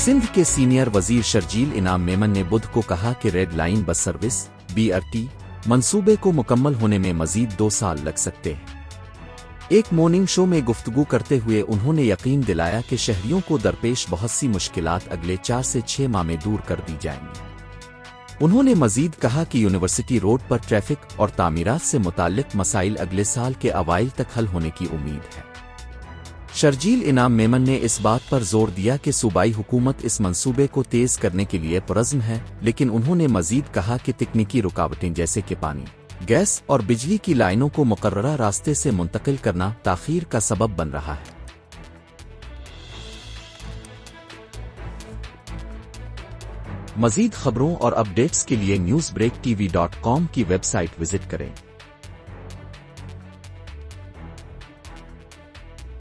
सिंध के सीनियर वजीर शर्जील इनाम मेमन ने बुध को कहा कि red line bus service BRT मंसूबे को मुकम्मल होने में मजीद 2 साल लग सकते हैं। एक मॉर्निंग शो में गुफ्तगू करते हुए उन्होंने यकीन दिलाया कि शहरियों को दरपेश बहुत सी मुश्किलात अगले 4 से 6 माह में दूर कर दी जाएंगी। उन्होंने मजीद कहा कि यूनिवर्सिटी रोड पर ट्रैफिक और तामीरात से मुताल्लिक मसाइल अगले साल के अवाइल तक हल होने की उम्मीद है। शर्जील इनाम मेमन ने इस बात पर जोर दिया कि सूबाई हुकूमत इस मंसूबे को तेज करने के लिए पुरज़्म है, लेकिन उन्होंने मजीद कहा कि तकनीकी रुकावटें जैसे कि पानी, गैस और बिजली की लाइनों को मुकर्ररा रास्ते से मुंतकिल करना ताख़ीर का सबब बन रहा है। मजीद खबरों और अपडेट्स के लिए newsbreaktv.com की वेबसाइट विजिट करें।